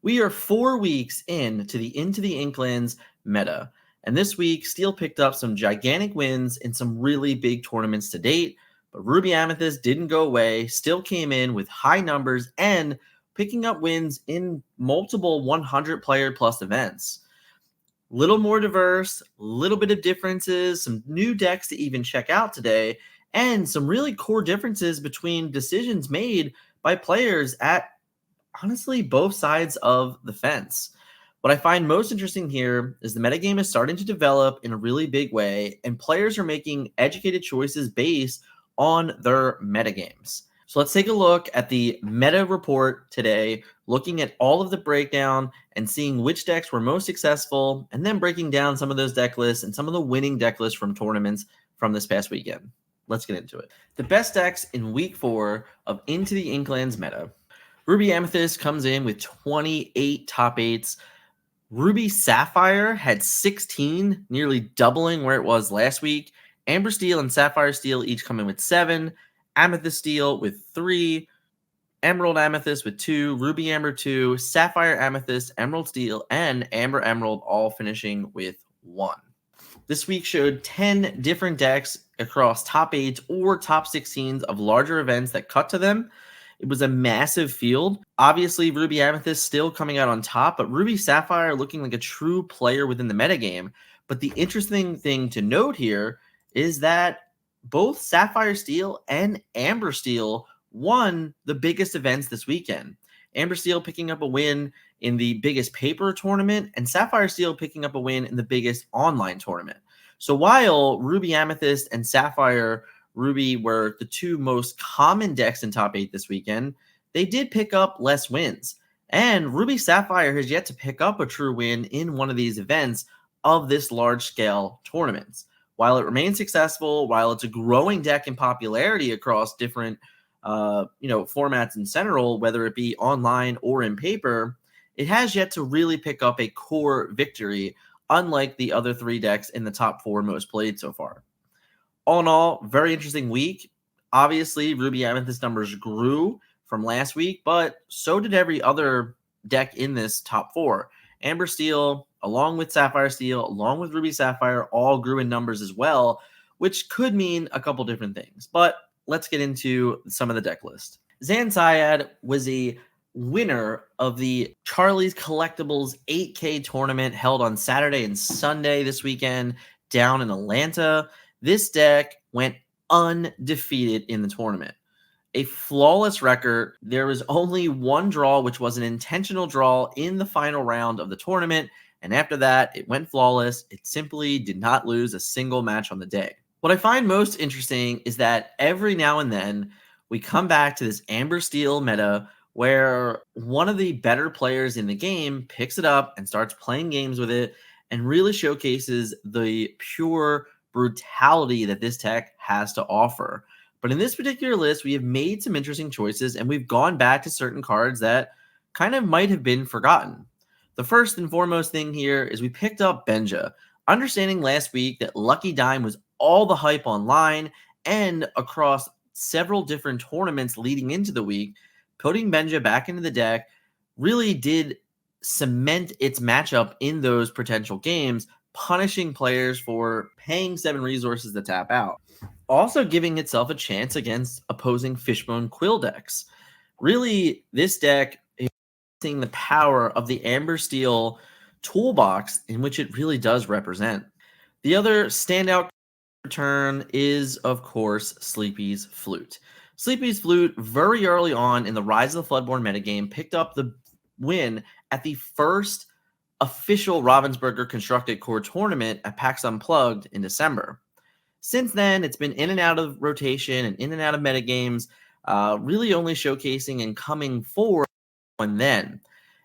We are 4 weeks into the Inklands meta, and this week Steel picked up some gigantic wins in some really big tournaments to date, but Ruby Amethyst didn't go away, still came in with high numbers and picking up wins in multiple 100 player plus events. Little more diverse, little bit of differences, some new decks to even check out today, and some really core differences between decisions made by players at honestly both sides of the fence. What I find most interesting here is the metagame is starting to develop in a really big way, and players are making educated choices based on their metagames. So let's take a look at the meta report today, looking at all of the breakdown and seeing which decks were most successful, and then breaking down some of those deck lists and some of the winning deck lists from tournaments from this past weekend. Let's get into it. The best decks in week 4 of Into the Inklands meta. Ruby Amethyst comes in with 28 top 8s. Ruby Sapphire had 16, nearly doubling where it was last week. Amber Steel and Sapphire Steel each come in with 7. Amethyst Steel with 3. Emerald Amethyst with 2. Ruby Amber 2. Sapphire Amethyst, Emerald Steel, and Amber Emerald all finishing with 1. This week showed 10 different decks across top 8 or top 16s of larger events that cut to them. It was a massive field. Obviously, Ruby Amethyst still coming out on top, but Ruby Sapphire looking like a true player within the metagame. But the interesting thing to note here is that both Sapphire Steel and Amber Steel won the biggest events this weekend. Amber Steel picking up a win in the biggest paper tournament, and Sapphire Steel picking up a win in the biggest online tournament. So while Ruby Amethyst and Sapphire Ruby were the two most common decks in top 8 this weekend, they did pick up less wins. And Ruby Sapphire has yet to pick up a true win in one of these events of this large-scale tournaments. While it remains successful, while it's a growing deck in popularity across different formats in general, whether it be online or in paper, it has yet to really pick up a core victory, unlike the other 3 decks in the top 4 most played so far. All in all, very interesting week. Obviously, Ruby Amethyst numbers grew from last week, but so did every other deck in this top 4. Amber Steel, along with Sapphire Steel, along with Ruby Sapphire, all grew in numbers as well, which could mean a couple different things. But let's get into some of the deck list. Zan Syed was a winner of the Charlie's Collectibles 8K tournament held on Saturday and Sunday this weekend down in Atlanta. This deck went undefeated in the tournament. A flawless record. There was only one draw, which was an intentional draw in the final round of the tournament. And after that, it went flawless. It simply did not lose a single match on the day. What I find most interesting is that every now and then we come back to this Amber Steel meta where one of the better players in the game picks it up and starts playing games with it and really showcases the pure brutality that this tech has to offer. But in this particular list, we have made some interesting choices, and we've gone back to certain cards that kind of might have been forgotten. The first and foremost thing here is we picked up Benja, understanding last week that Lucky Dime was all the hype online and across several different tournaments leading into the week. Putting Benja back into the deck really did cement its matchup in those potential games, punishing players for paying 7 resources to tap out. Also giving itself a chance against opposing Fishbone Quill decks. Really, this deck is seeing the power of the Amber Steel toolbox in which it really does represent. The other standout return is, of course, Sleepy's Flute. Sleepy's Flute, very early on in the Rise of the Floodborn metagame, picked up the win at the first official Ravensburger constructed core tournament at PAX Unplugged in December. Since then, it's been in and out of rotation and in and out of metagames, really only showcasing and coming forward and then.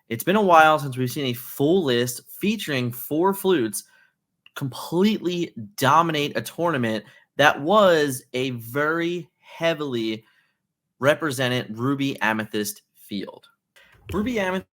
It's been a while since we've seen a full list featuring 4 flutes completely dominate a tournament that was a very heavily represented Ruby Amethyst field. Ruby Amethyst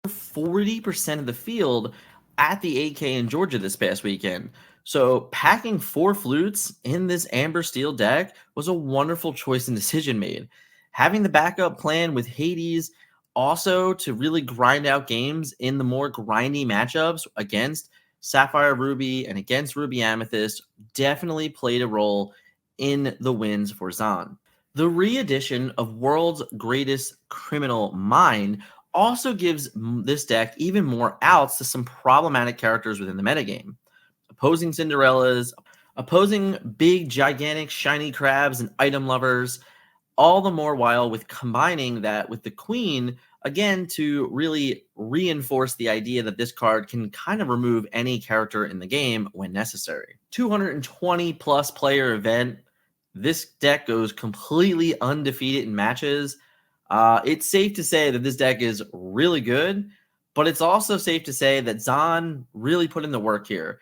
40% of the field at the 8K in Georgia this past weekend. So packing 4 flutes in this Amber Steel deck was a wonderful choice and decision made. Having the backup plan with Hades Also, to really grind out games in the more grindy matchups against Sapphire Ruby and against Ruby Amethyst definitely played a role in the wins for Zahn. The re-edition of World's Greatest Criminal Mind also gives this deck even more outs to some problematic characters within the metagame. Opposing Cinderellas, opposing big, gigantic, shiny crabs and item lovers, all the more while with combining that with the Queen, again, to really reinforce the idea that this card can kind of remove any character in the game when necessary. 220 plus player event. This deck goes completely undefeated in matches. It's safe to say that this deck is really good, but it's also safe to say that Zahn really put in the work here.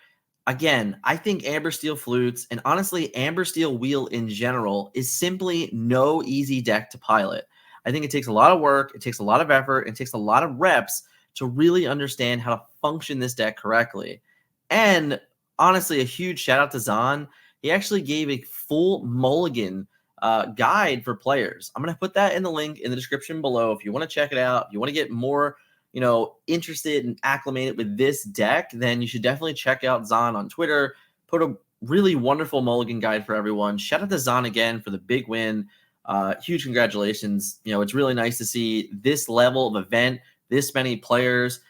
Again, I think Amber Steel Flutes and honestly Amber Steel Wheel in general is simply no easy deck to pilot. I think it takes a lot of work, it takes a lot of effort, it takes a lot of reps to really understand how to function this deck correctly. And honestly, a huge shout out to Zahn. He actually gave a full mulligan guide for players. I'm going to put that in the link in the description below if you want to check it out. If you want to get more interested and acclimated with this deck, then you should definitely check out Zahn on Twitter. Put a really wonderful mulligan guide for everyone. Shout out to Zahn again for the big win. Huge congratulations. It's really nice to see this level of event, this many players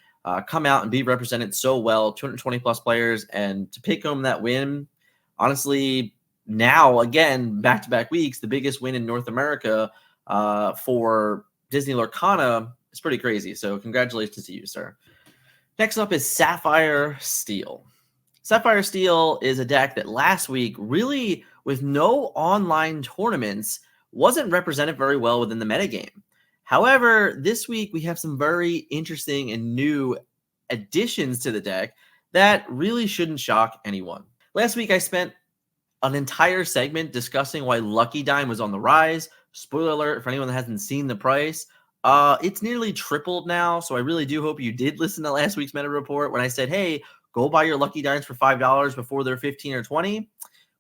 come out and be represented so well, 220 plus players, and to pick home that win. Honestly, now, again, back-to-back weeks, the biggest win in North America for Disney Lorcana. It's pretty crazy. So congratulations to you, sir. Next up is Sapphire Steel. Sapphire Steel is a deck that last week, really with no online tournaments, wasn't represented very well within the metagame. However, this week we have some very interesting and new additions to the deck that really shouldn't shock anyone. Last week I spent an entire segment discussing why Lucky Dime was on the rise. Spoiler alert for anyone that hasn't seen the price. It's nearly tripled now, so I really do hope you did listen to last week's meta report when I said, hey, go buy your Lucky Dimes for $5 before they're 15 or 20.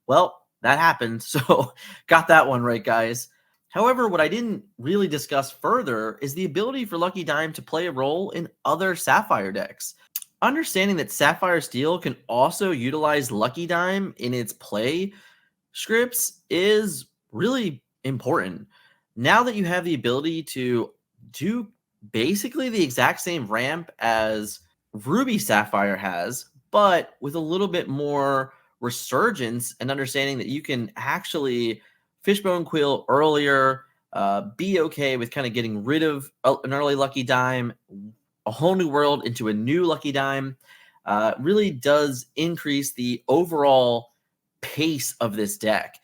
Well, that happened, so got that one right, guys. However, what I didn't really discuss further is the ability for Lucky Dime to play a role in other Sapphire decks. Understanding that Sapphire Steel can also utilize Lucky Dime in its play scripts is really important. Now that you have the ability to do basically the exact same ramp as Ruby Sapphire has, but with a little bit more resurgence and understanding that you can actually Fishbone Quill earlier, be okay with kind of getting rid of an early Lucky Dime, a whole new world into a new Lucky Dime, really does increase the overall pace of this deck.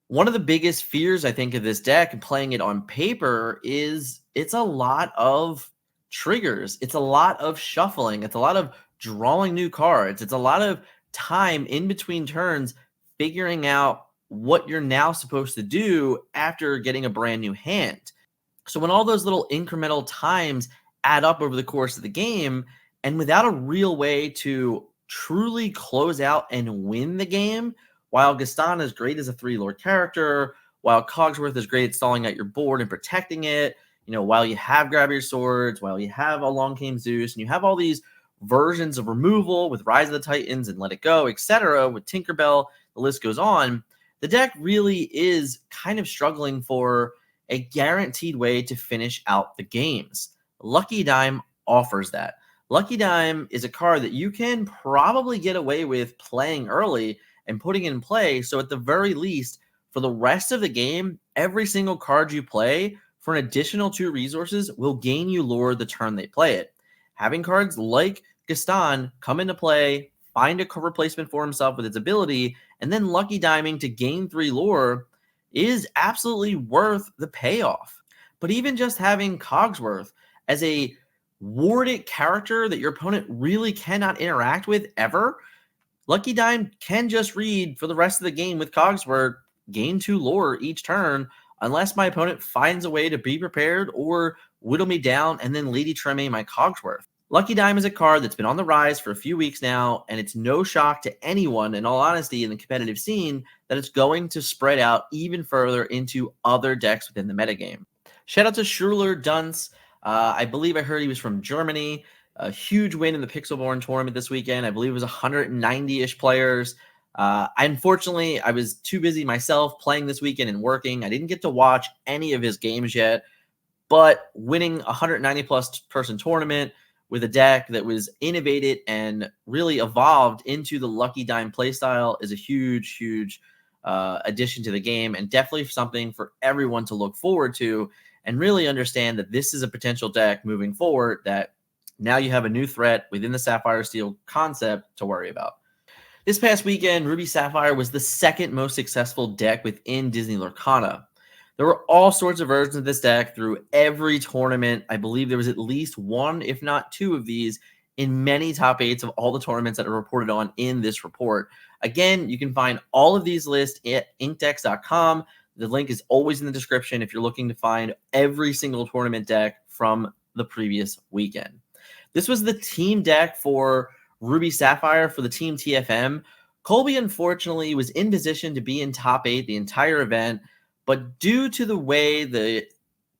One of the biggest fears, I think, of this deck and playing it on paper is it's a lot of triggers. It's a lot of shuffling. It's a lot of drawing new cards. It's a lot of time in between turns figuring out what you're now supposed to do after getting a brand new hand. So when all those little incremental times add up over the course of the game, and without a real way to truly close out and win the game, while Gaston is great as a 3-lord character, while Cogsworth is great at stalling out your board and protecting it, while you have Grab Your Swords, while you have Along Came Zeus, and you have all these versions of removal with Rise of the Titans and Let It Go, etc., with Tinkerbell, the list goes on, the deck really is kind of struggling for a guaranteed way to finish out the games. Lucky Dime offers that. Lucky Dime is a card that you can probably get away with playing early and putting in play. So at the very least, for the rest of the game, every single card you play for an additional 2 resources will gain you lore the turn they play it. Having cards like Gaston come into play, find a replacement for himself with its ability, and then Lucky Diming to gain 3 lore is absolutely worth the payoff. But even just having Cogsworth as a warded character that your opponent really cannot interact with ever, Lucky Dime can just read for the rest of the game with Cogsworth, gain 2 lore each turn, unless my opponent finds a way to be prepared or whittle me down and then Lady Treme my Cogsworth. Lucky Dime is a card that's been on the rise for a few weeks now, and it's no shock to anyone, in all honesty, in the competitive scene, that it's going to spread out even further into other decks within the metagame. Shout out to Schuler Dunce. I believe I heard he was from Germany. A huge win in the Pixelborn tournament this weekend. I believe it was 190-ish players. Unfortunately, I was too busy myself playing this weekend and working. I didn't get to watch any of his games yet, but winning a 190-plus person tournament with a deck that was innovated and really evolved into the Lucky Dime playstyle is a huge, huge addition to the game, and definitely something for everyone to look forward to and really understand that this is a potential deck moving forward, that now you have a new threat within the Sapphire Steel concept to worry about. This past weekend, Ruby Sapphire was the second most successful deck within Disney Lorcana. There were all sorts of versions of this deck through every tournament. I believe there was at least one, if not two of these, in many top 8s of all the tournaments that are reported on in this report. Again, you can find all of these lists at inkdex.com. The link is always in the description if you're looking to find every single tournament deck from the previous weekend. This was the team deck for Ruby Sapphire for the team TFM. Colby, unfortunately, was in position to be in top 8 the entire event, but due to the way the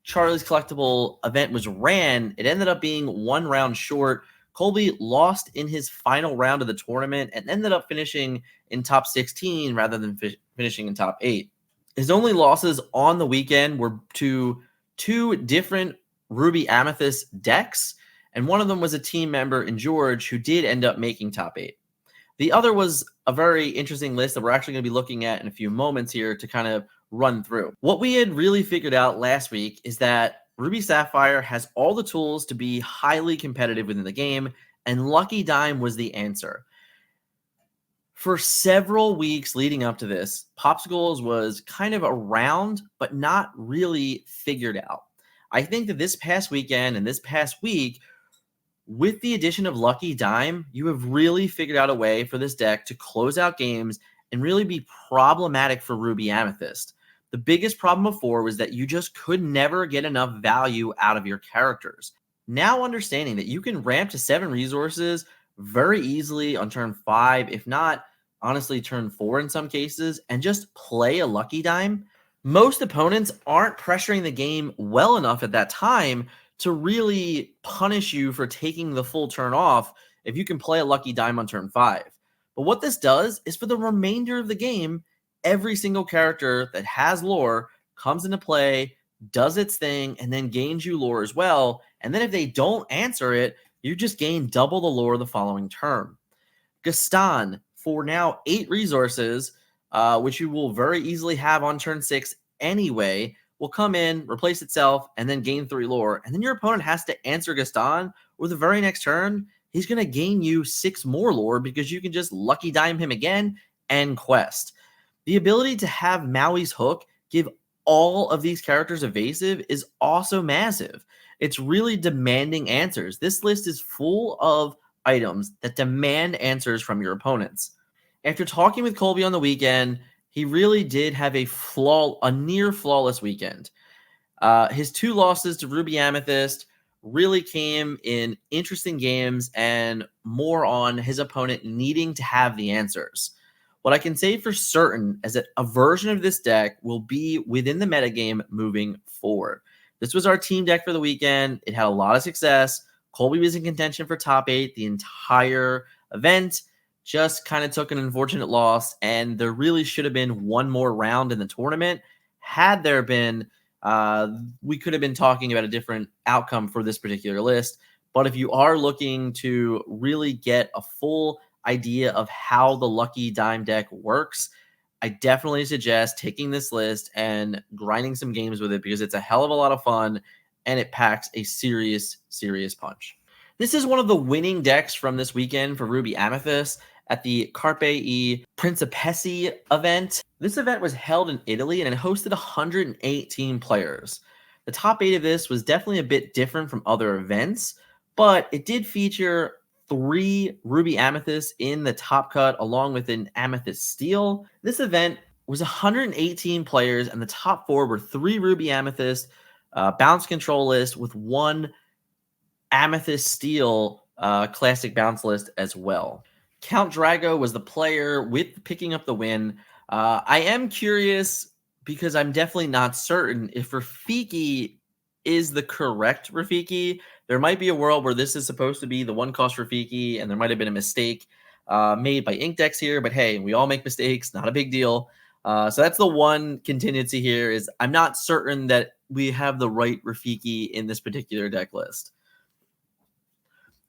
Charlie's Collectible event was ran, it ended up being one round short. Colby lost in his final round of the tournament and ended up finishing in top 16 rather than finishing in top 8. His only losses on the weekend were to two different Ruby Amethyst decks, and one of them was a team member in George who did end up making top 8. The other was a very interesting list that we're actually going to be looking at in a few moments here to kind of run through. What we had really figured out last week is that Ruby Sapphire has all the tools to be highly competitive within the game, and Lucky Dime was the answer. For several weeks leading up to this, Popsicles was kind of around, but not really figured out. I think that this past weekend and this past week, with the addition of Lucky Dime, you have really figured out a way for this deck to close out games and really be problematic for Ruby Amethyst. The biggest problem before was that you just could never get enough value out of your characters. Now understanding that you can ramp to 7 resources very easily on turn 5, if not, honestly, turn 4 in some cases, and just play a Lucky Dime, most opponents aren't pressuring the game well enough at that time to really punish you for taking the full turn off if you can play a Lucky Dime on turn 5. But what this does is for the remainder of the game, every single character that has lore comes into play, does its thing, and then gains you lore as well. And then if they don't answer it, you just gain double the lore the following turn. Gaston, for now 8 resources, which you will very easily have on turn 6 anyway, will come in, replace itself, and then gain 3 lore. And then your opponent has to answer Gaston, or the very next turn, he's going to gain you 6 more lore because you can just Lucky Dime him again and quest. The ability to have Maui's Hook give all of these characters evasive is also massive. It's really demanding answers. This list is full of items that demand answers from your opponents. After talking with Colby on the weekend, he really did have a near flawless weekend. His 2 losses to Ruby Amethyst really came in interesting games and more on his opponent needing to have the answers. What I can say for certain is that a version of this deck will be within the metagame moving forward. This was our team deck for the weekend. It had a lot of success. Colby was in contention for top 8 the entire event. Just kind of took an unfortunate loss, and there really should have been one more round in the tournament. Had there been, we could have been talking about a different outcome for this particular list. But if you are looking to really get a full idea of how the Lucky Dime deck works, I definitely suggest taking this list and grinding some games with it because it's a hell of a lot of fun and it packs a serious, serious punch. This is one of the winning decks from this weekend for Ruby Amethyst at the Carpe e Principessi event. This event was held in Italy and it hosted 118 players. The top 8 of this was definitely a bit different from other events, but it did feature 3 Ruby Amethysts in the top cut along with an Amethyst Steel. This event was 118 players and the top 4 were 3 Ruby Amethyst, bounce control list with 1 Amethyst Steel classic bounce list as well. Count Drago was the player with picking up the win. I am curious because I'm definitely not certain if Rafiki is the correct Rafiki. There might be a world where this is supposed to be the one-cost Rafiki, and there might have been a mistake made by Inkdex here, but hey, we all make mistakes, not a big deal. So that's the one contingency here is I'm not certain that we have the right Rafiki in this particular deck list.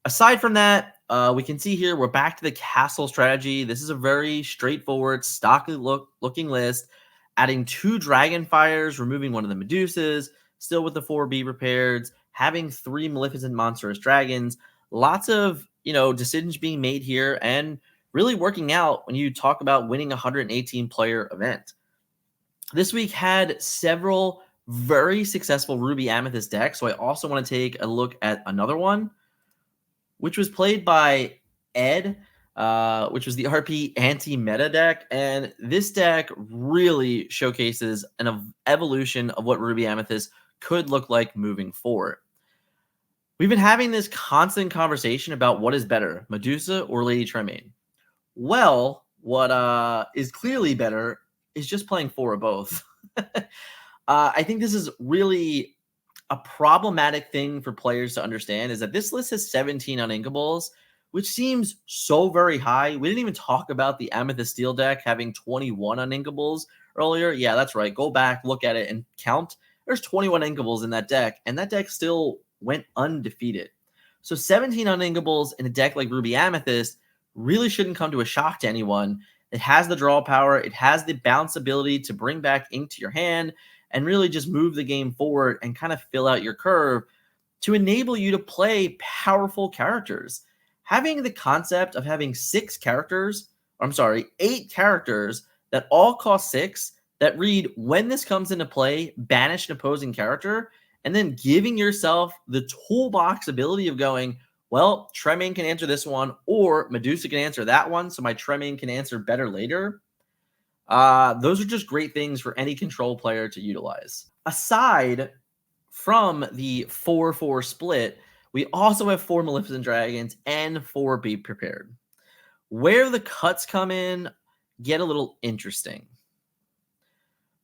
Aside from that, we can see here we're back to the castle strategy. This is a very straightforward, stocky looking list, adding 2 Dragonfires, removing one of the Medusas, still with the 4 Be Prepared, having 3 Maleficent Monstrous Dragons. Lots of decisions being made here and really working out when you talk about winning a 118 player event. This week had several very successful Ruby Amethyst decks, so I also want to take a look at another one, which was played by Ed, which was the RP anti-meta deck. And this deck really showcases an evolution of what Ruby Amethyst could look like moving forward. We've been having this constant conversation about what is better, Medusa or Lady Tremaine. Well, what is clearly better is just playing 4 of both. I think this is really a problematic thing for players to understand is that this list has 17 Uninkables, which seems so very high. We didn't even talk about the Amethyst Steel deck having 21 Uninkables earlier. Yeah, that's right. Go back, look at it, and count. There's 21 Inkables in that deck, and that deck still went undefeated. So 17 Uninkables in a deck like Ruby Amethyst really shouldn't come to a shock to anyone. It has the draw power. It has the bounce ability to bring back ink to your hand and really just move the game forward and kind of fill out your curve to enable you to play powerful characters. Having the concept of having 8 characters that all cost 6, that read, when this comes into play, banish an opposing character, and then giving yourself the toolbox ability of going, well, Tremaine can answer this one, or Medusa can answer that one, so my Tremaine can answer better later. Those are just great things for any control player to utilize. Aside from the 4-4 split, we also have 4 Maleficent Dragons and 4 Be Prepared. Where the cuts come in get a little interesting.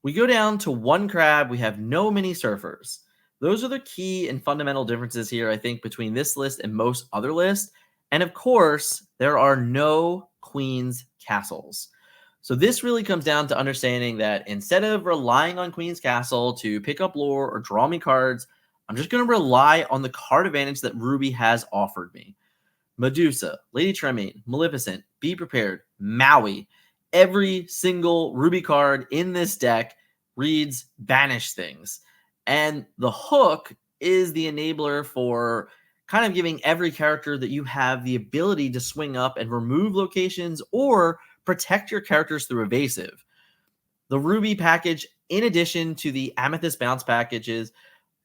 We go down to 1 Crab. We have no Mini Surfers. Those are the key and fundamental differences here, I think, between this list and most other lists. And of course, there are no Queen's Castles. So this really comes down to understanding that instead of relying on Queen's Castle to pick up lore or draw me cards, I'm just going to rely on the card advantage that Ruby has offered me. Medusa, Lady Tremaine, Maleficent, Be Prepared, Maui. Every single Ruby card in this deck reads banish things. And the hook is the enabler for kind of giving every character that you have the ability to swing up and remove locations or protect your characters through evasive. The Ruby package, in addition to the Amethyst bounce packages,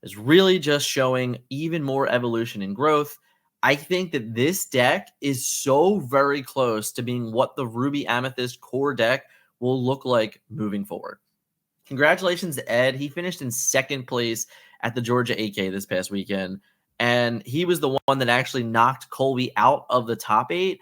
is really just showing even more evolution and growth. I think that this deck is so very close to being what the Ruby Amethyst core deck will look like moving forward. Congratulations to Ed. He finished in 2nd place at the Georgia AK this past weekend, and he was the one that actually knocked Colby out of the top 8.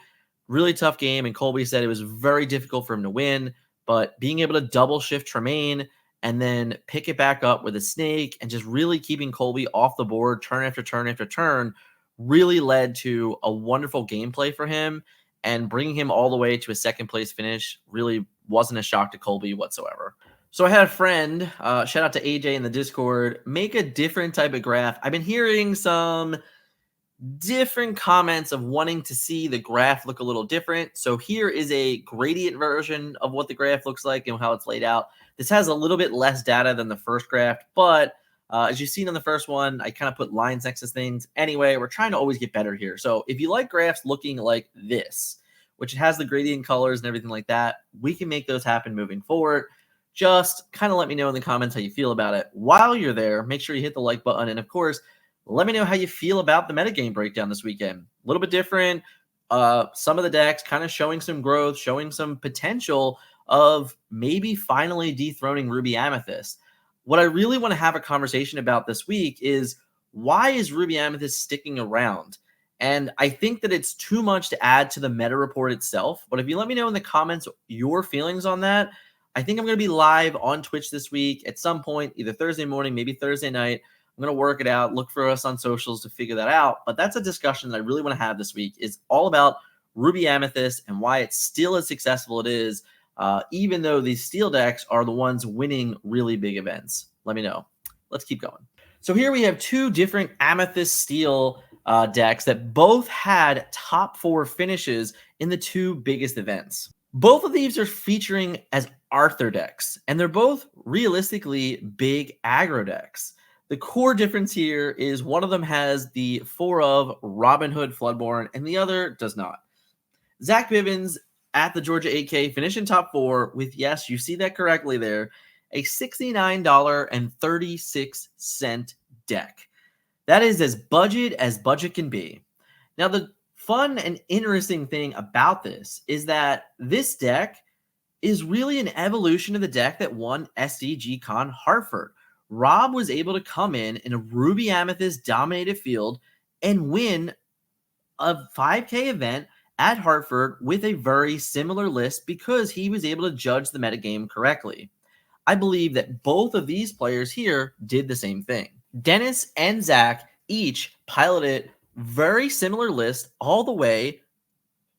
Really tough game, and Colby said it was very difficult for him to win, but being able to double shift Tremaine and then pick it back up with a snake and just really keeping Colby off the board turn after turn after turn really led to a wonderful gameplay for him, and bringing him all the way to a 2nd place finish really wasn't a shock to Colby whatsoever. So I had a friend, shout out to AJ in the Discord, make a different type of graph. I've been hearing some different comments of wanting to see the graph look a little different. So here is a gradient version of what the graph looks like and how it's laid out. This has a little bit less data than the first graph, but as you've seen on the first one, I kind of put lines next to things. Anyway, we're trying to always get better here. So if you like graphs looking like this, which has the gradient colors and everything like that, we can make those happen moving forward. Just kind of let me know in the comments how you feel about it. While you're there, make sure you hit the like button. And of course, let me know how you feel about the metagame breakdown this weekend. A little bit different. Some of the decks kind of showing some growth, showing some potential of maybe finally dethroning Ruby Amethyst. What I really want to have a conversation about this week is, why is Ruby Amethyst sticking around? And I think that it's too much to add to the meta report itself. But if you let me know in the comments your feelings on that, I think I'm going to be live on Twitch this week at some point, either Thursday morning, maybe Thursday night, I'm going to work it out. Look for us on socials to figure that out. But that's a discussion that I really want to have this week. Is all about Ruby Amethyst and why it's still as successful it is, even though these steel decks are the ones winning really big events. Let me know. Let's keep going. So here we have two different Amethyst Steel decks that both had top 4 finishes in the 2 biggest events. Both of these are featuring as Arthur decks, and they're both realistically big aggro decks. The core difference here is one of them has the 4 of Robin Hood Floodborn, and the other does not. Zach Bivens at the Georgia 8K finishing top 4 with, yes, you see that correctly there, a $69.36 deck. That is as budget can be. Now, the fun and interesting thing about this is that this deck is really an evolution of the deck that won SDG Con Hartford. Rob was able to come in a Ruby Amethyst dominated field and win a 5K event at Hartford with a very similar list because he was able to judge the metagame correctly. I believe that both of these players here did the same thing. Dennis and Zach each piloted very similar list all the way,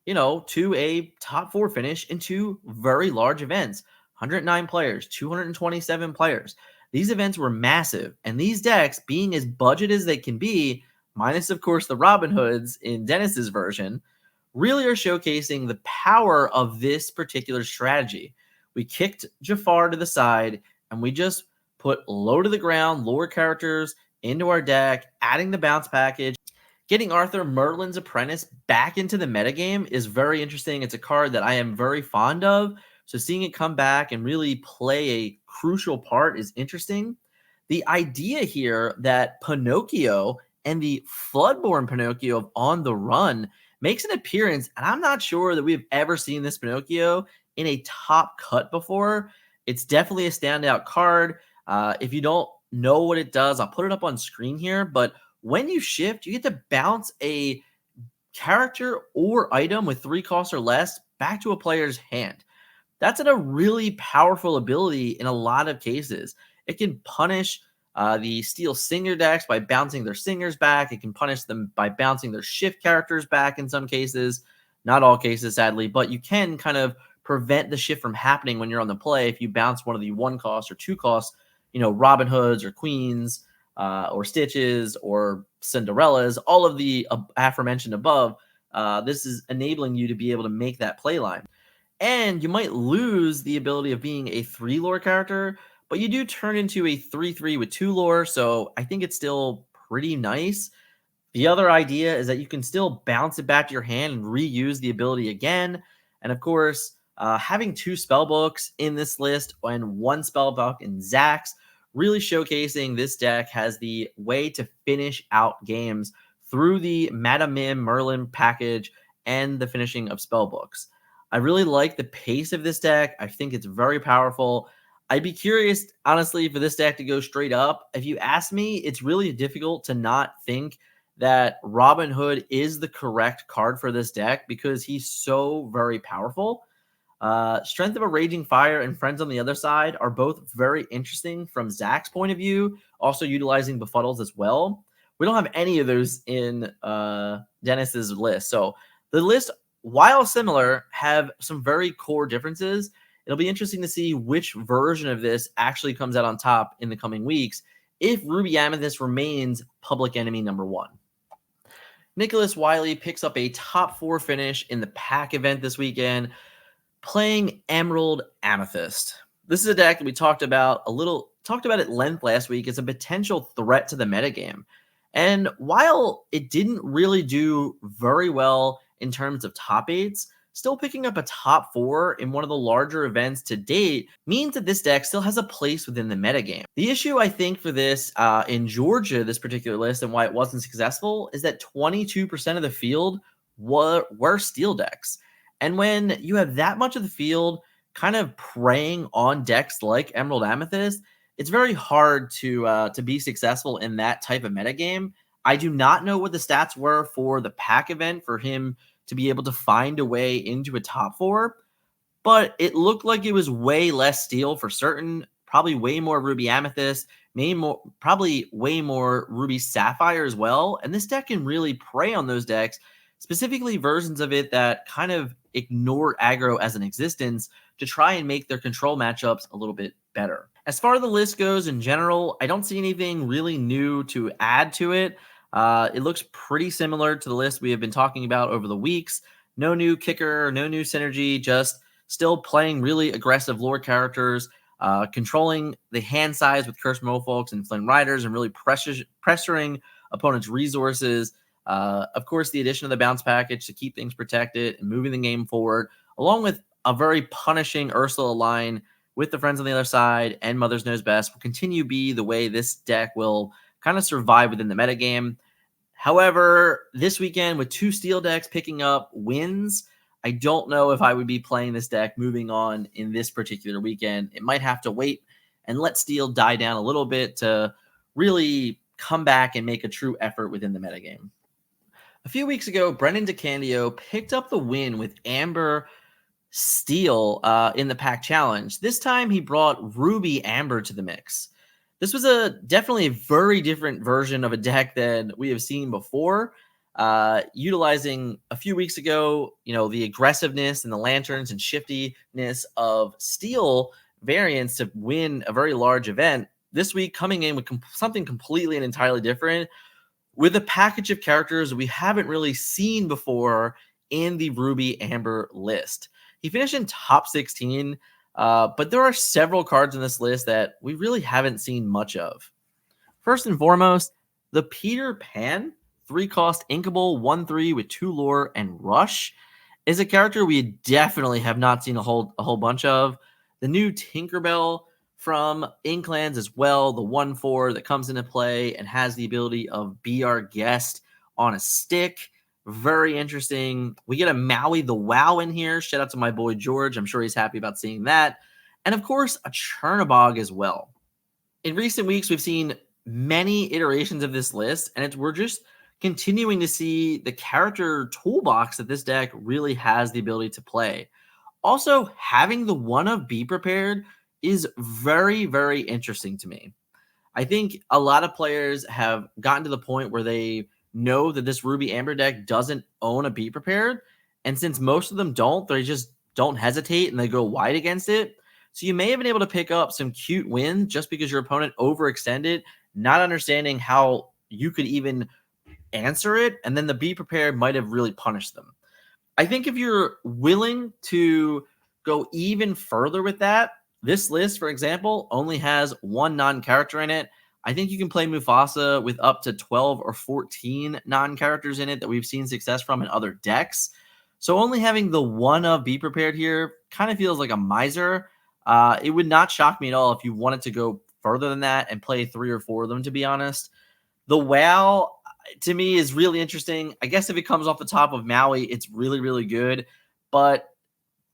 to a top 4 finish in 2 very large events. 109 players, 227 players. These events were massive, and these decks, being as budget as they can be, minus, of course, the Robin Hoods in Dennis's version, really are showcasing the power of this particular strategy. We kicked Jafar to the side, and we just put low to the ground lore characters into our deck, adding the bounce package. Getting Arthur Merlin's Apprentice back into the metagame is very interesting. It's a card that I am very fond of, so seeing it come back and really play a crucial part is interesting. The idea here that Pinocchio and the Floodborn Pinocchio of On the Run makes an appearance, and I'm not sure that we've ever seen this Pinocchio in a top cut before. It's definitely a standout card. If you don't know what it does, I'll put it up on screen here, but when you shift, you get to bounce a character or item with 3 costs or less back to a player's hand. That's a really powerful ability in a lot of cases. It can punish the Steel Singer decks by bouncing their singers back. It can punish them by bouncing their shift characters back in some cases. Not all cases, sadly, but you can kind of prevent the shift from happening when you're on the play if you bounce one of the 1 cost or 2 costs, Robin Hoods or Queens, or Stitches or Cinderellas, all of the aforementioned above. This is enabling you to be able to make that play line. And you might lose the ability of being a 3 lore character, but you do turn into a 3/3 with 2 lore, so I think it's still pretty nice. The other idea is that you can still bounce it back to your hand and reuse the ability again. And of course, having 2 spellbooks in this list and 1 spellbook in Zach's, really showcasing this deck has the way to finish out games through the Madame Mim Merlin package and the finishing of spellbooks. I really like the pace of this deck. I think it's very powerful. I'd be curious, honestly, for this deck to go straight up. If you ask me, it's really difficult to not think that Robin Hood is the correct card for this deck because he's so very powerful. Strength of a Raging Fire and Friends on the Other Side are both very interesting from Zach's point of view, also utilizing Befuddles as well. We don't have any of those in Dennis's list. So the list, while similar, have some very core differences. It'll be interesting to see which version of this actually comes out on top in the coming weeks if Ruby Amethyst remains public enemy number 1. Nicholas Wiley picks up a top 4 finish in the pack event this weekend, playing Emerald Amethyst. This is a deck that we talked about at length last week as a potential threat to the metagame. And while it didn't really do very well in terms of top 8s, still picking up a top 4 in one of the larger events to date means that this deck still has a place within the metagame. The issue, I think, for this in Georgia, this particular list, and why it wasn't successful, is that 22% of the field were steel decks. And when you have that much of the field kind of preying on decks like Emerald Amethyst, it's very hard to be successful in that type of metagame. I do not know what the stats were for the pack event for him to be able to find a way into a top 4, but it looked like it was way less steel for certain, probably way more Ruby Amethyst, probably way more Ruby Sapphire as well. And this deck can really prey on those decks, specifically versions of it that kind of ignore aggro as an existence to try and make their control matchups a little bit better. As far as the list goes in general, I don't see anything really new to add to it. It looks pretty similar to the list we have been talking about over the weeks. No new kicker, no new synergy, just still playing really aggressive lore characters, controlling the hand size with Cursed Mofolks and Flynn Riders, and really pressuring opponents' resources. Of course, the addition of the bounce package to keep things protected and moving the game forward, along with a very punishing Ursula line with the Friends on the other side and Mother's Knows Best, will continue to be the way this deck will kind of survive within the metagame. However, this weekend with 2 steel decks picking up wins, I don't know if I would be playing this deck moving on in this particular weekend. It might have to wait and let steel die down a little bit to really come back and make a true effort within the metagame. A few weeks ago, Brendan DeCandio picked up the win with Amber Steel in the pack challenge. This time he brought Ruby Amber to the mix. This was definitely a very different version of a deck than we have seen before. Utilizing a few weeks ago, the aggressiveness and the lanterns and shiftiness of Steel variants to win a very large event. This week coming in with something completely and entirely different, with a package of characters we haven't really seen before in the Ruby Amber list. He finished in top 16, but there are several cards in this list that we really haven't seen much of. First and foremost, the Peter Pan 3-cost Inkable 1/3 with 2 lore and rush is a character we definitely have not seen a whole bunch of. The new Tinkerbell from Inklands as well, the 1/4 that comes into play and has the ability of Be Our Guest on a stick. Very interesting. We get a Maui the Wow in here. Shout out to my boy George. I'm sure he's happy about seeing that. And of course, a Chernabog as well. In recent weeks, we've seen many iterations of this list, and we're just continuing to see the character toolbox that this deck really has the ability to play. Also, having the one of Be Prepared is very, very interesting to me. I think a lot of players have gotten to the point where they know that this Ruby Amber deck doesn't own a Be Prepared. And since most of them don't, they just don't hesitate and they go wide against it. So you may have been able to pick up some cute wins just because your opponent overextended, not understanding how you could even answer it. And then the Be Prepared might have really punished them. I think if you're willing to go even further with that, this list, for example, only has 1 non-character in it. I think you can play Mufasa with up to 12 or 14 non-characters in it that we've seen success from in other decks. So only having the one of Be Prepared here kind of feels like a miser. It would not shock me at all if you wanted to go further than that and play 3 or 4 of them, to be honest. The WoW, to me, is really interesting. I guess if it comes off the top of Maui, it's really, really good. But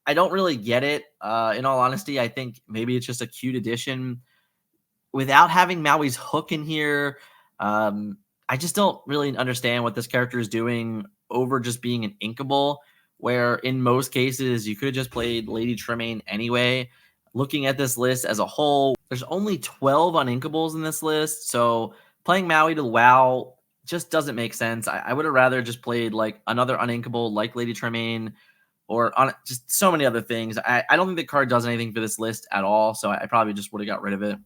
I don't really get it. In all honesty, I think maybe it's just a cute addition. Without having Maui's hook in here, I just don't really understand what this character is doing over just being an inkable, where in most cases you could have just played Lady Tremaine anyway. Looking at this list as a whole, there's only 12 uninkables in this list, so playing Maui to WoW just doesn't make sense. I would have rather just played like another uninkable like Lady Tremaine, or on just so many other things. I don't think the card does anything for this list at all, so I probably just would have got rid of it.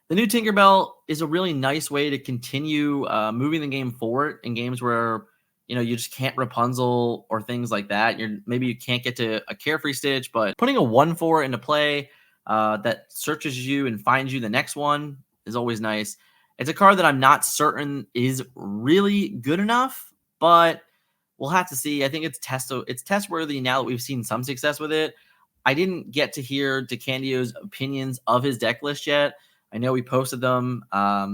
The new Tinkerbell is a really nice way to continue moving the game forward in games where you just can't Rapunzel or things like that. Maybe you can't get to a Carefree Stitch, but putting a 1/4 into play that searches you and finds you the next one is always nice. It's a card that I'm not certain is really good enough, but we'll have to see. I think it's test worthy now that we've seen some success with it. I didn't get to hear DeCandio's opinions of his deck list yet. I know he posted them. I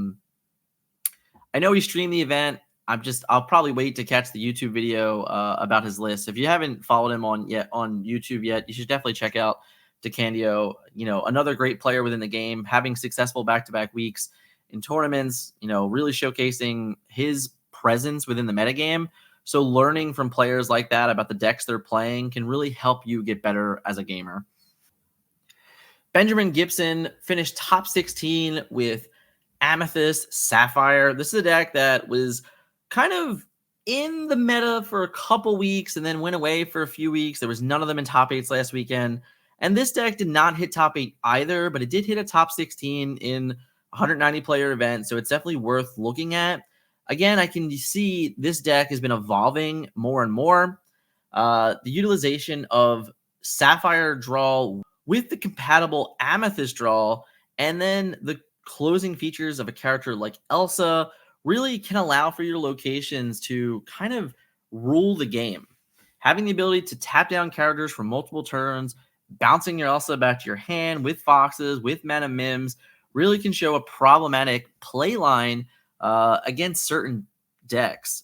know he streamed the event. I'll probably wait to catch the YouTube video about his list. If you haven't followed him on YouTube yet, you should definitely check out DeCandio. Another great player within the game, having successful back-to-back weeks in tournaments, really showcasing his presence within the metagame. So learning from players like that about the decks they're playing can really help you get better as a gamer. Benjamin Gibson finished top 16 with Amethyst, Sapphire. This is a deck that was kind of in the meta for a couple weeks and then went away for a few weeks. There was none of them in top 8s last weekend. And this deck did not hit top 8 either, but it did hit a top 16 in 190 player event. So it's definitely worth looking at. Again, I can see this deck has been evolving more and more. The utilization of Sapphire draw with the compatible Amethyst draw, and then the closing features of a character like Elsa really can allow for your locations to kind of rule the game. Having the ability to tap down characters for multiple turns, bouncing your Elsa back to your hand with Foxes, with Mana Mims, really can show a problematic play line against certain decks.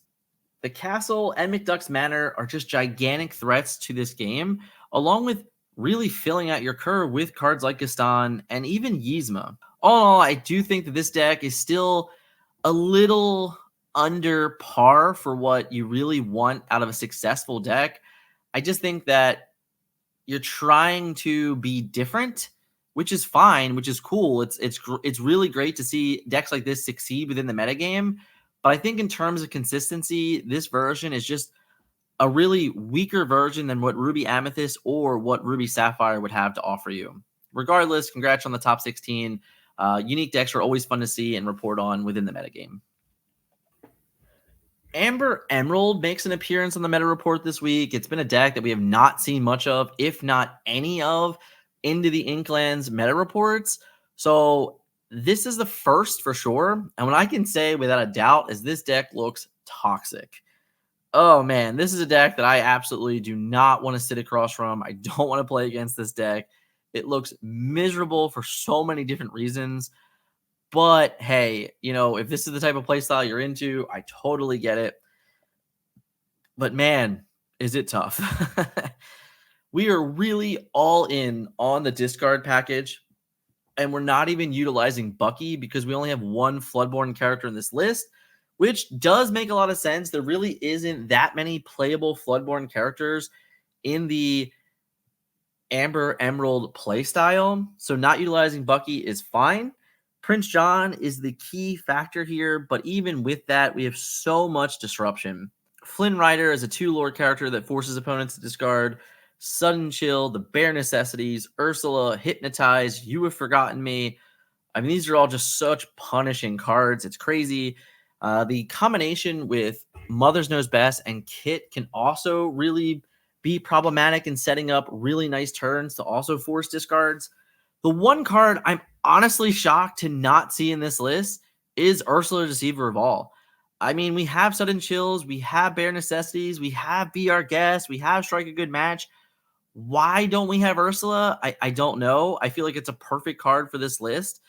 The castle and McDuck's Manor are just gigantic threats to this game, along with really filling out your curve with cards like Gaston and even Yzma. All in all, I do think that this deck is still a little under par for what you really want out of a successful deck. I just think that you're trying to be different, which is fine, which is cool. It's really great to see decks like this succeed within the metagame. But I think in terms of consistency, this version is just a really weaker version than what Ruby Amethyst or what Ruby Sapphire would have to offer you. Regardless, congrats on the top 16. Unique decks are always fun to see and report on within the metagame. Amber Emerald makes an appearance on the meta report this week. It's been a deck that we have not seen much of, if not any of, into the Inklands meta reports. So this is the first for sure. And what I can say without a doubt is this deck looks toxic. Oh man, this is a deck that I absolutely do not want to sit across from. I don't want to play against this deck. It looks miserable for so many different reasons. But hey, if this is the type of playstyle you're into, I totally get it. But man, is it tough. We are really all in on the discard package, and we're not even utilizing Bucky because we only have one Floodborn character in this list, which does make a lot of sense. There really isn't that many playable Floodborn characters in the Amber Emerald playstyle, so not utilizing Bucky is fine. Prince John is the key factor here, but even with that, we have so much disruption. Flynn Rider is a 2-lore character that forces opponents to discard Sudden Chill, the Bare Necessities, Ursula, Hypnotize, You Have Forgotten Me. I mean, these are all just such punishing cards. It's crazy. The combination with Mother's Knows Best and Kit can also really be problematic in setting up really nice turns to also force discards. The one card I'm honestly shocked to not see in this list is Ursula, Deceiver of All. I mean, we have Sudden Chills, we have Bare Necessities, we have Be Our Guest, we have Strike a Good Match. Why don't we have Ursula? I don't know. I feel like it's a perfect card for this list.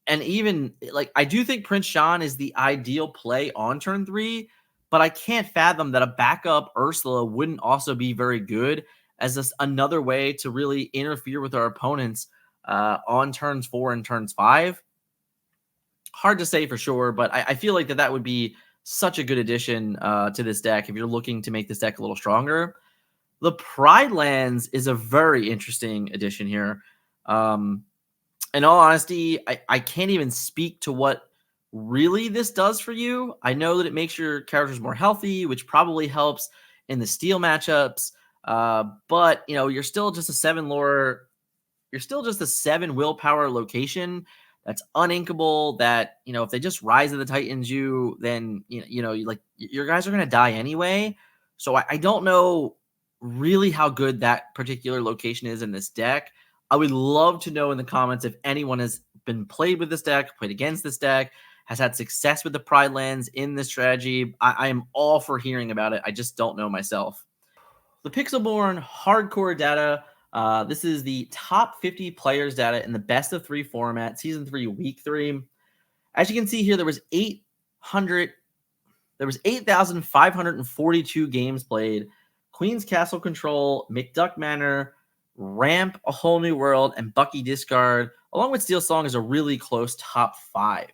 And even, I do think Prince John is the ideal play on turn 3, but I can't fathom that a backup Ursula wouldn't also be very good as another way to really interfere with our opponents on turns 4 and turns 5. Hard to say for sure, but I feel like that would be such a good addition to this deck if you're looking to make this deck a little stronger. The Pride Lands is a very interesting addition here. In all honesty, I can't even speak to what really this does for you. I know that it makes your characters more healthy, which probably helps in the steel matchups. But you're still just a 7 lore. You're still just a 7 willpower location that's uninkable. That if they just Rise of the Titans then your guys are gonna die anyway. So I don't know really how good that particular location is in this deck. I would love to know in the comments if anyone has been played with this deck, played against this deck, has had success with the Pride Lands in this strategy. I am all for hearing about it. I just don't know myself. The Pixelborn hardcore data. This is the top 50 players data in the best of 3 format, season 3, week 3. As you can see here, there was 8,542 games played. Queen's Castle Control, McDuck Manor, Ramp, A Whole New World, and Bucky Discard, along with Steel Song, is a really close top 5.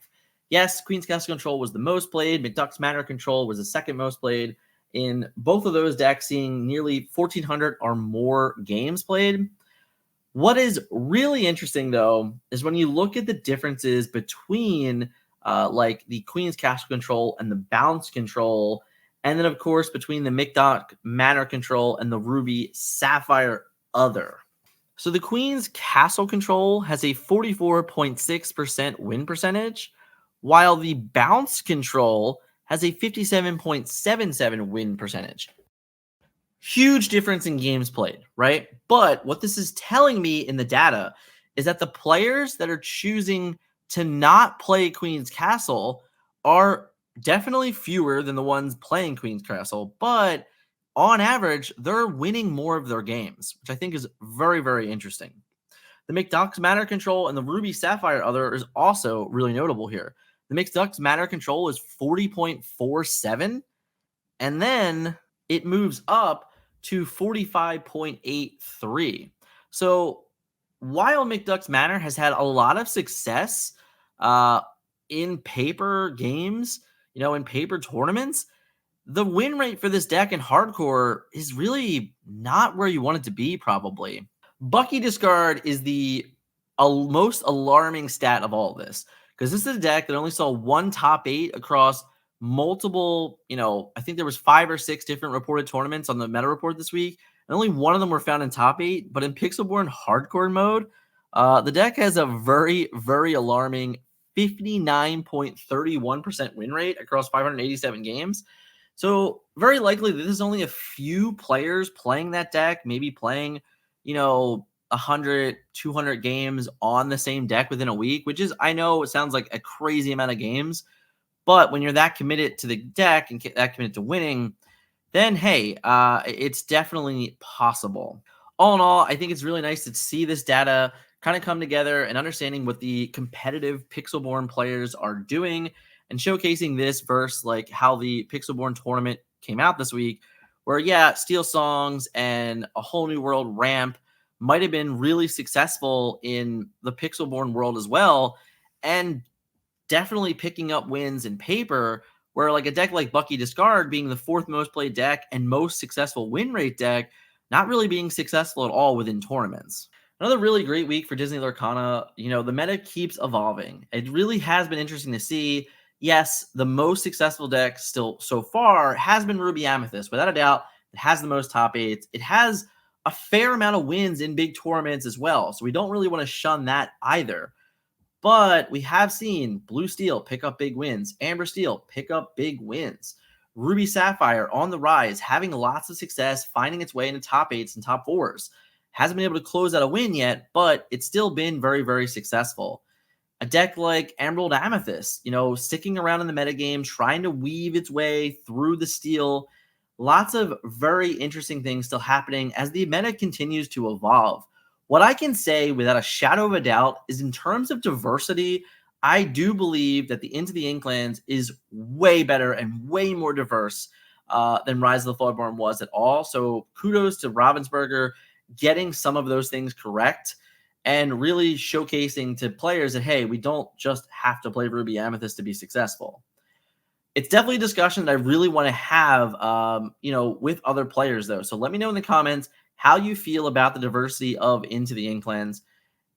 Yes, Queen's Castle Control was the most played. McDuck's Manor Control was the second most played. In both of those decks, seeing nearly 1,400 or more games played. What is really interesting, though, is when you look at the differences between like the Queen's Castle control and the Bounce control. And then, of course, between the Micdoc Manor control and the Ruby Sapphire other. So the Queen's Castle control has a 44.6% win percentage, while the Bounce control has a 57.77 win percentage. Huge difference in games played, right? But what this is telling me in the data is that the players that are choosing to not play Queen's Castle are definitely fewer than the ones playing Queen's Castle, but on average, they're winning more of their games, which I think is very, very interesting. The McDuck's Manor control and the Ruby Sapphire other is also really notable here. The McDuck's Manor control is 40.47, and then it moves up to 45.83. So while McDuck's Manor has had a lot of success in paper games, in paper tournaments, the win rate for this deck in hardcore is really not where you want it to be, probably. Bucky Discard is the most alarming stat of all of this, because this is a deck that only saw one top 8 across multiple, I think there was 5 or 6 different reported tournaments on the meta report this week, and only one of them were found in top 8. But in Pixelborn hardcore mode, the deck has a very, very alarming 59.31% win rate across 587 games. So very likely that this is only a few players playing that deck, maybe playing, 100, 200 games on the same deck within a week, which is, I know it sounds like a crazy amount of games, but when you're that committed to the deck and that committed to winning, then hey, it's definitely possible. All in all, I think it's really nice to see this data kind of come together and understanding what the competitive Pixelborn players are doing and showcasing this versus like how the Pixelborn tournament came out this week, where yeah, Steel Songs and A Whole New World Ramp might have been really successful in the Pixelborn world as well, and definitely picking up wins in paper, where like a deck like Bucky Discard being the 4th most played deck and most successful win rate deck, not really being successful at all within tournaments. Another really great week for Disney Lorcana. The meta keeps evolving. It really has been interesting to see. Yes, the most successful deck still so far has been Ruby Amethyst. Without a doubt, it has the most top 8s. It has a fair amount of wins in big tournaments as well, so we don't really want to shun that either. But we have seen Blue Steel pick up big wins, Amber Steel pick up big wins, Ruby Sapphire on the rise, having lots of success, finding its way into top 8s and top 4s. Hasn't been able to close out a win yet, but it's still been very, very successful. A deck like Emerald Amethyst, sticking around in the metagame, trying to weave its way through the steel. Lots of very interesting things still happening as the meta continues to evolve. What I can say without a shadow of a doubt is, in terms of diversity, I do believe that the Into the Inklands is way better and way more diverse than Rise of the Floodborn was at all. So kudos to Ravensburger getting some of those things correct and really showcasing to players that, hey, we don't just have to play Ruby Amethyst to be successful. It's definitely a discussion that I really want to have, with other players, though. So let me know in the comments how you feel about the diversity of Into the Inklands.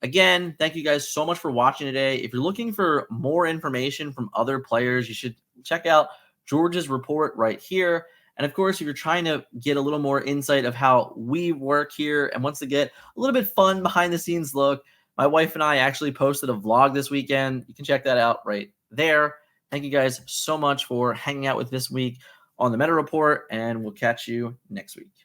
Again, thank you guys so much for watching today. If you're looking for more information from other players, you should check out George's report right here. And of course, if you're trying to get a little more insight of how we work here and wants to get a little bit fun behind the scenes look, my wife and I actually posted a vlog this weekend. You can check that out right there. Thank you guys so much for hanging out with this week on the Meta Report, and we'll catch you next week.